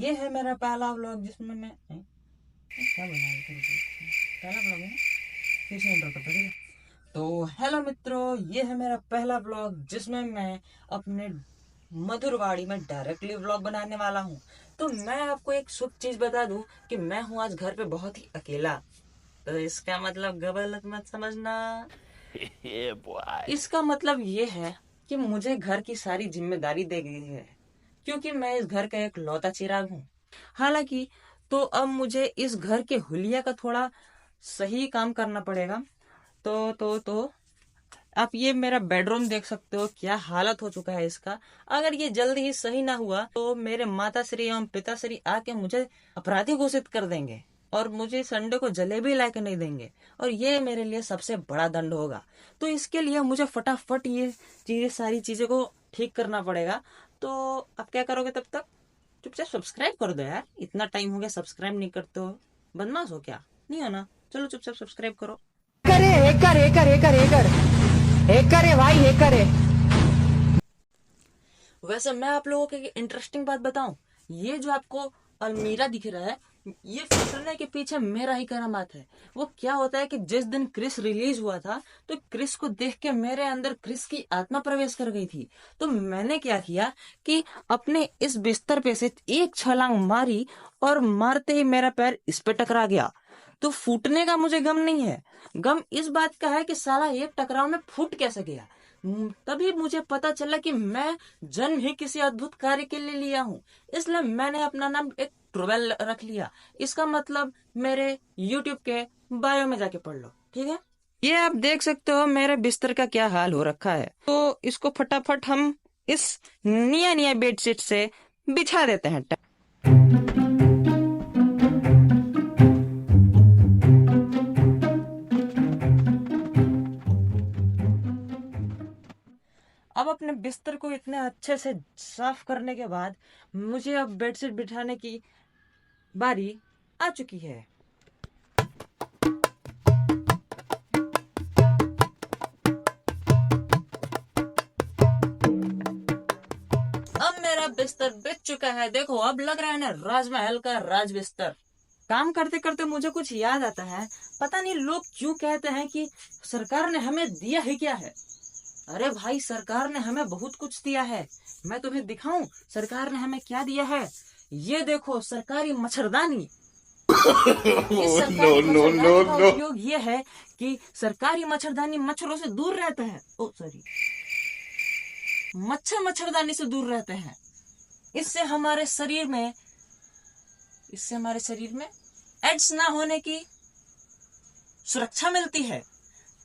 ये है मेरा पहला व्लॉग जिसमें मैं क्या बना रही थी, पहला व्लॉग है ना, फिर से इंट्रो करता ठीक है। तो हेलो मित्रों, ये है मेरा पहला व्लॉग जिसमें मैं अपने मधुरवाड़ी में डायरेक्टली व्लॉग बनाने वाला हूँ। तो मैं आपको एक शुभ चीज बता दूं कि मैं हूँ आज घर पे बहुत ही अकेला। तो इसका मतलब गलत मत समझना। इसका मतलब ये है कि मुझे घर की सारी जिम्मेदारी दे गई है, क्योंकि मैं इस घर का एक लौता चिराग हूँ। हालांकि तो अब मुझे इस घर के हुलिया का थोड़ा सही काम करना पड़ेगा। तो आप ये मेरा बेडरूम देख सकते हो, क्या हालत हो चुका है इसका। अगर ये जल्दी ही सही ना हुआ तो मेरे माता श्री एवं पिताश्री आके मुझे अपराधी घोषित कर देंगे और मुझे संडे को जलेबी लाके नहीं देंगे, और ये मेरे लिए सबसे बड़ा दंड होगा। तो इसके लिए मुझे फटाफट ये सारी चीजें को ठीक करना पड़ेगा। तो आप क्या करोगे तब तक? चुपचाप सब्सक्राइब कर दो यार, इतना टाइम हो गया सब्सक्राइब नहीं करते हो। बदमाश हो क्या? नहीं हो ना? चलो चुपचाप सब्सक्राइब करो। करे hacker hacker hacker hacker hacker है भाई, हेकर है। वैसे मैं आप लोगों को एक इंटरेस्टिंग बात बताऊं, ये जो आपको अलमीरा दिख रहा है, ये फटने के पीछे मेरा ही करामात है। वो क्या होता है कि जिस दिन क्रिस रिलीज हुआ था, तो क्रिस को देख के मेरे अंदर क्रिस की आत्मा प्रवेश कर गई थी। तो मैंने क्या किया कि अपने इस बिस्तर पे से एक छलांग मारी, और मारते ही मेरा पैर इस पे टकरा गया। तो फूटने का मुझे गम नहीं है, गम इस बात का है कि साला एक टकराव में फूट कैसे गया। तभी मुझे पता चला कि मैं जन्म ही किसी अद्भुत कार्य के लिए लिया हूँ। इसलिए मैंने अपना नाम एक ट्रूवेल रख लिया। इसका मतलब मेरे YouTube के बायो में जाके पढ़ लो, ठीक है। ये आप देख सकते हो मेरे बिस्तर का क्या हाल हो रखा है। तो इसको फटाफट हम इस निया निया बेडशीट से बिछा देते हैं। अब अपने बिस्तर को इतने अच्छे से साफ करने के बाद मुझे अब बेडशीट बिछाने की बारी आ चुकी है। अब मेरा बिस्तर बिछ चुका है, देखो अब लग रहा है ना राजमहल का राज बिस्तर। काम करते करते मुझे कुछ याद आता है। पता नहीं लोग क्यों कहते हैं कि सरकार ने हमें दिया ही क्या है। अरे भाई, सरकार ने हमें बहुत कुछ दिया है। मैं तुम्हें दिखाऊं सरकार ने हमें क्या दिया है। ये देखो, सरकारी मच्छरदानी। इस सरकारी मच्छरदानी का उपयोग ये है कि सरकारी मच्छरदानी मच्छरों से दूर रहता है। ओ सॉरी, मच्छरदानी से दूर रहते हैं। इससे हमारे शरीर में एड्स ना होने की सुरक्षा मिलती है,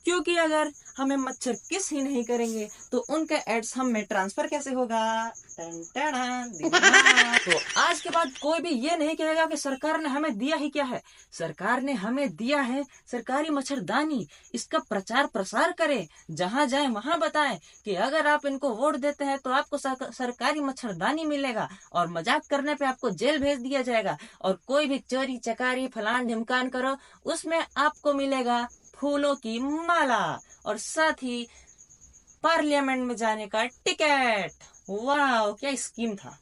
क्योंकि अगर हमें मच्छर किस ही नहीं करेंगे तो उनका एड्स हम में ट्रांसफर कैसे होगा। तो आज के बाद कोई भी ये नहीं कहेगा कि सरकार ने हमें दिया ही क्या है। सरकार ने हमें दिया है सरकारी मच्छरदानी। इसका प्रचार प्रसार करें, जहां जाए वहां बताएं कि अगर आप इनको वोट देते हैं तो आपको सरकारी मच्छरदानी मिलेगा, और मजाक करने पे आपको जेल भेज दिया जाएगा। और कोई भी चोरी चकारी फलान ढिमकान करो, उसमें आपको मिलेगा फूलों की माला, और साथ ही पार्लियामेंट में जाने का टिकट। वाह, क्या स्कीम था।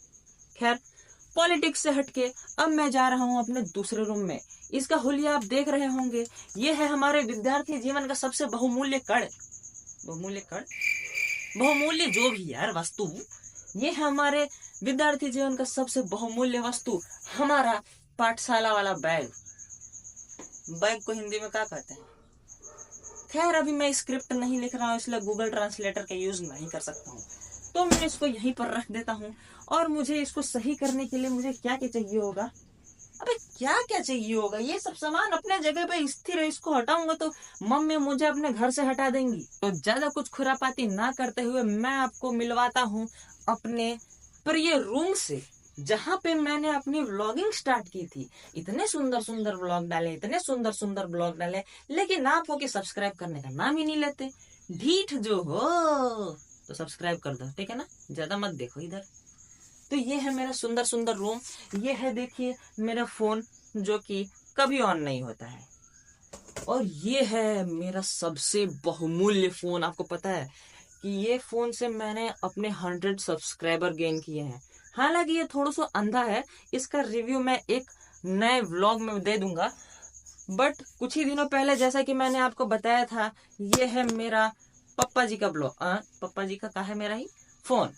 खैर, पॉलिटिक्स से हटके अब मैं जा रहा हूँ अपने दूसरे रूम में। इसका हुलिया आप देख रहे होंगे, ये है हमारे विद्यार्थी जीवन का सबसे बहुमूल्य जो भी यार वस्तु। ये है हमारे विद्यार्थी जीवन का सबसे बहुमूल्य वस्तु, हमारा पाठशाला वाला बैग। बैग को हिंदी में क्या कहते हैं? खैर, अभी मैं स्क्रिप्ट नहीं लिख रहा हूँ, इसलिए गूगल ट्रांसलेटर का यूज नहीं कर सकता हूँ। तो मैं इसको यहीं पर रख देता हूँ। और मुझे इसको सही करने के लिए मुझे क्या क्या चाहिए होगा? अबे क्या क्या चाहिए होगा? ये सब सामान अपने जगह पे स्थिर है, इसको हटाऊंगा तो मम्मी मुझे अपने घर से हटा देंगी। तो ज्यादा कुछ खुरापाती ना करते हुए मैं आपको मिलवाता हूँ अपने प्रिय रूम से, जहां पे मैंने अपनी व्लॉगिंग स्टार्ट की थी। इतने सुंदर सुंदर ब्लॉग डाले, लेकिन आप हो कि सब्सक्राइब करने का नाम ही नहीं लेते। ढीठ जो हो, तो सब्सक्राइब कर दो, ठीक है ना? ज्यादा मत देखो इधर। तो ये है मेरा सुंदर सुंदर रूम। ये है, देखिए, मेरा फोन जो कि कभी ऑन नहीं होता है। और ये है मेरा सबसे बहुमूल्य फोन। आपको पता है कि ये फोन से मैंने अपने 100 सब्सक्राइबर गेन किए हैं। हालांकि ये थोड़ा सा अंधा है, इसका रिव्यू मैं एक नए व्लॉग में दे दूंगा। बट कुछ ही दिनों पहले जैसा कि मैंने आपको बताया था, ये है मेरा पप्पा जी का ब्लॉग। पप्पा जी का है मेरा ही फोन,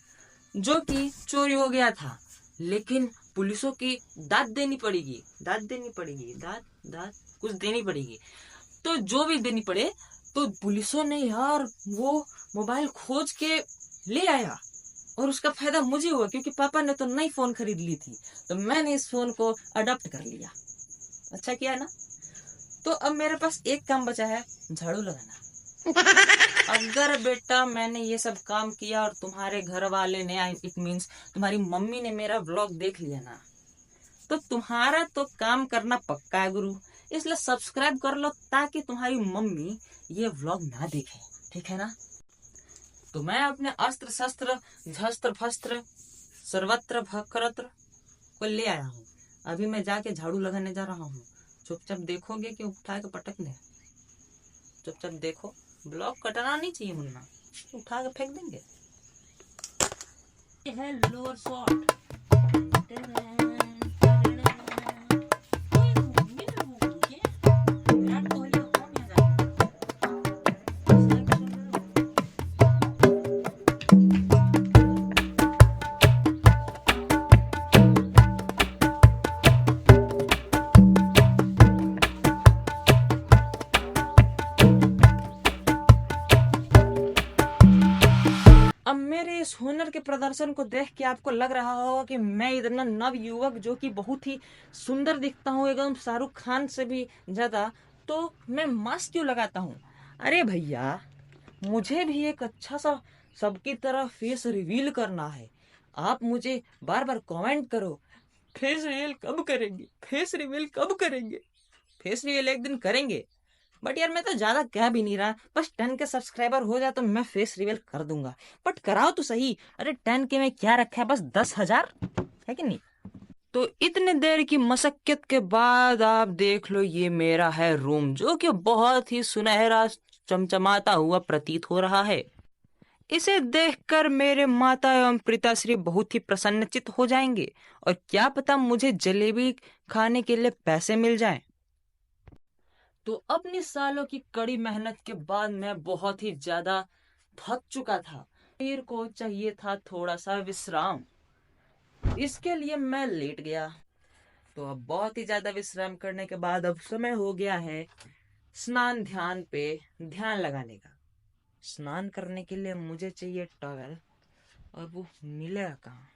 जो कि चोरी हो गया था। लेकिन पुलिसों की दाद देनी पड़ेगी, दाद कुछ देनी पड़ेगी। तो जो भी देनी पड़े, तो पुलिसों ने यार वो मोबाइल खोज के ले आया, और उसका फायदा मुझे हुआ क्योंकि पापा ने तो नई फोन खरीद ली थी, तो मैंने इस फोन को अडॉप्ट कर लिया। अच्छा किया ना। तो अब मेरे पास एक काम बचा है, झाड़ू लगाना। अगर बेटा मैंने ये सब काम किया और तुम्हारे घर वाले ने, इट मीन्स तुम्हारी मम्मी ने मेरा व्लॉग देख लिया ना, तो तुम्हारा तो काम करना पक्का है गुरु। इसलिए सब्सक्राइब कर लो ताकि तुम्हारी मम्मी ये व्लॉग ना देखे, ठीक है ना। तो मैं अपने अस्त्र शस्त्र झस्त्र फस्त्र सर्वत्र भक्रत्र को ले आया हूँ। अभी मैं जाके झाड़ू लगाने जा रहा हूँ। चुपचाप देखोगे कि उठा के पटक ले? चुपचाप देखो, ब्लॉग कटना नहीं चाहिए मुन्ना, उठा के फेंक देंगे। ये है लोअर शॉट। अब मेरे इस हुनर के प्रदर्शन को देख के आपको लग रहा होगा कि मैं इतना नव युवक जो कि बहुत ही सुंदर दिखता हूँ, एकदम शाहरुख खान से भी ज्यादा, तो मैं मास्क क्यों लगाता हूँ? अरे भैया, मुझे भी एक अच्छा सा सबकी तरह फेस रिवील करना है। आप मुझे बार बार कमेंट करो, फेस रिवील कब करेंगे, फेस रिवील कब करेंगे। फेस रिवील एक दिन करेंगे, बट यार मैं तो ज्यादा कह भी नहीं रहा, बस 10 के सब्सक्राइबर हो जाए तो मैं फेस रिवील कर दूंगा। बट कराओ तो सही। अरे 10 के में क्या रखा है, बस 10,000 है कि नहीं। तो इतने देर की मशक्कत के बाद आप देख लो, ये मेरा है रूम, जो कि बहुत ही सुनहरा चमचमाता हुआ प्रतीत हो रहा है। इसे देखकर मेरे माता एवं पिताश्री बहुत ही प्रसन्नचित हो जाएंगे, और क्या पता मुझे जलेबी खाने के लिए पैसे मिल जाएं। तो अपनी सालों की कड़ी मेहनत के बाद मैं बहुत ही ज्यादा थक चुका था। शरीर को चाहिए था थोड़ा सा विश्राम, इसके लिए मैं लेट गया। तो अब बहुत ही ज्यादा विश्राम करने के बाद अब समय हो गया है स्नान ध्यान पे ध्यान लगाने का। स्नान करने के लिए मुझे चाहिए टॉवेल, और वो मिलेगा कहाँ?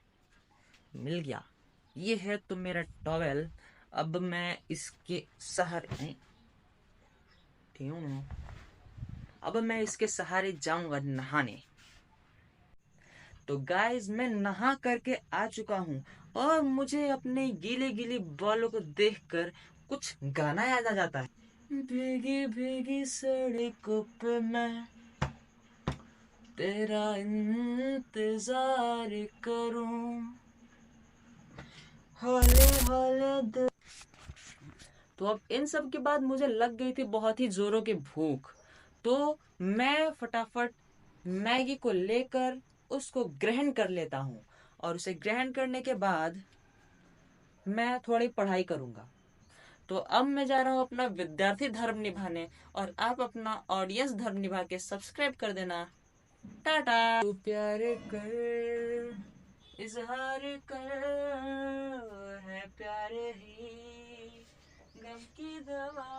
मिल गया, ये है तो मेरा टॉवेल। अब मैं इसके सहारे अब मैं इसके सहारे जाऊंगा नहाने। तो गाइस, मैं नहा करके आ चुका हूँ, और मुझे अपने गीले गीले बालों को देखकर कुछ गाना याद आ जाता है। भीगी भीगी सड़कों पे मैं तेरा इंतजार करूं, हौले हौले। तो अब इन सब के बाद मुझे लग गई थी बहुत ही जोरों की भूख, तो मैं फटाफट मैगी को लेकर उसको ग्रहण कर लेता हूँ, और उसे ग्रहण करने के बाद मैं थोड़ी पढ़ाई करूंगा। तो अब मैं जा रहा हूँ अपना विद्यार्थी धर्म निभाने, और आप अपना ऑडियंस धर्म निभा के सब्सक्राइब कर देना। टाटा। तू प्यार कर, इजहार कर, है प्यार ही गम की दवा,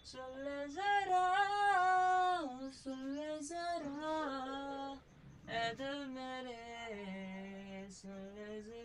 सुन ले जरा, सुन ले जरा, ऐ दिल मेरे, सुन ले जरा।